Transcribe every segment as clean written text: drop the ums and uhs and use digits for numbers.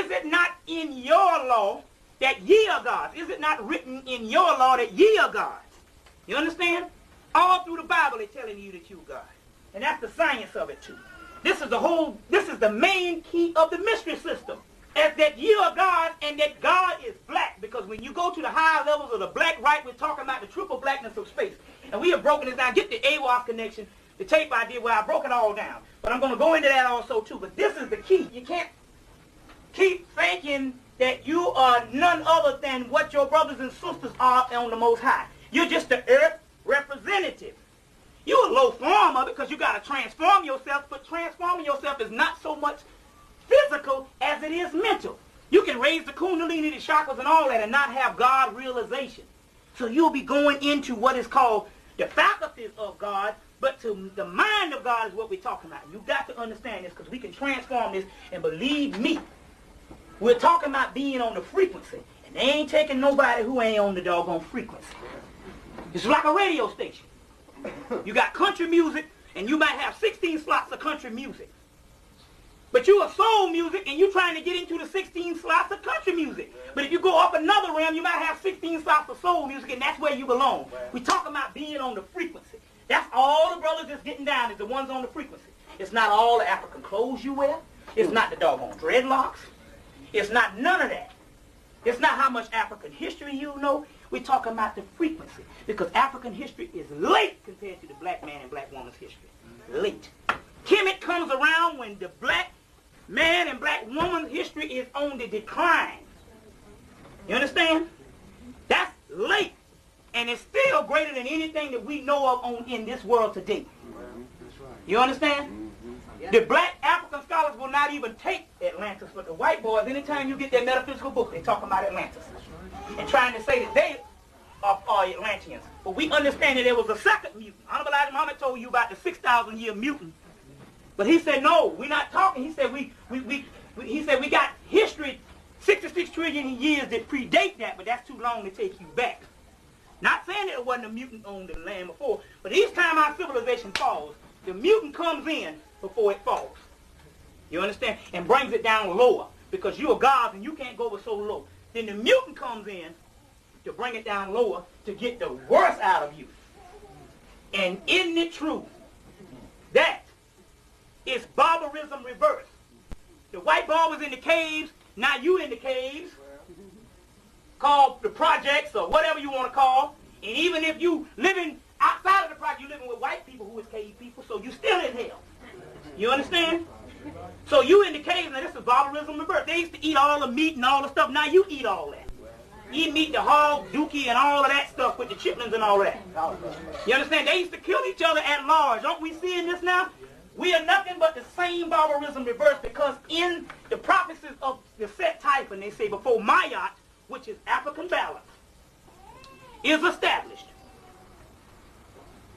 Is it not in your law that ye are gods? Is it not written in your law that ye are gods? You understand? All through the Bible they're telling you that you're God. And that's the science of it too. This is the main key of the mystery system. Is that you are God and that God is black. Because when you go to the higher levels of the black right, we're talking about the triple blackness of space. And we have broken this down. Get the AWAS connection, the tape I did where I broke it all down. But I'm going to go into that also too. But this is the key. You can't keep thinking that you are none other than what your brothers and sisters are on the Most High. You're just the earth representative. You're a low form of it because you got to transform yourself, but transforming yourself is not so much physical as it is mental. You can raise the kundalini, the chakras, and all that and not have God realization. So you'll be going into what is called the faculties of God, but to the mind of God is what we're talking about. You've got to understand this because we can transform this, and believe me, we're talking about being on the frequency, and they ain't taking nobody who ain't on the doggone frequency. It's like a radio station. You got country music, and you might have 16 slots of country music. But you are soul music, and you're trying to get into the 16 slots of country music. But if you go up another realm, you might have 16 slots of soul music, and that's where you belong. We're talking about being on the frequency. That's all the brothers that's getting down is the ones on the frequency. It's not all the African clothes you wear. It's not the doggone dreadlocks. It's not none of that. It's not how much African history you know. We're talking about the frequency. Because African history is late compared to the black man and black woman's history. Late. Kemet comes around when the black man and black woman's history is on the decline. You understand? That's late. And it's still greater than anything that we know of in this world today. You understand? The black African scholars will not even take Atlantis, but the white boys, anytime you get their metaphysical book, they talk about Atlantis. And trying to say that they are Atlanteans. But we understand that there was a second mutant. Honorable Elijah Muhammad told you about the 6,000-year mutant. But he said, no, we're not talking. He said, we got history 66 trillion years that predate that, but that's too long to take you back. Not saying that it wasn't a mutant on the land before, but each time our civilization falls, the mutant comes in before it falls. You understand? And brings it down lower. Because you're gods and you can't go so low. Then the mutant comes in to bring it down lower to get the worst out of you. And isn't it true that it's barbarism reversed? The white barbers in the caves, now you in the caves, called the projects or whatever you want to call. And even if you living outside of the project, you're living with white people who is cave people, so you still in hell. You understand? So you in the caves, now this is barbarism reversed. They used to eat all the meat and all the stuff. Now you eat all that. You eat the hog, dookie, and all of that stuff with the chitlins and all of that. You understand? They used to kill each other at large. Aren't we seeing this now? We are nothing but the same barbarism reversed because in the prophecies of the Set Typhon, they say before Mayat, which is African balance, is established,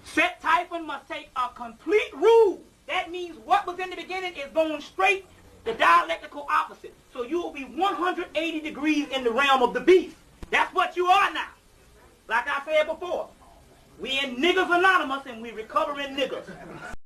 Set Typhon must take a complete rule. That means what was in the beginning is going straight the dialectical opposite. So you will be 180 degrees in the realm of the beast. That's what you are now. Like I said before, we in Niggers Anonymous and we recovering niggers.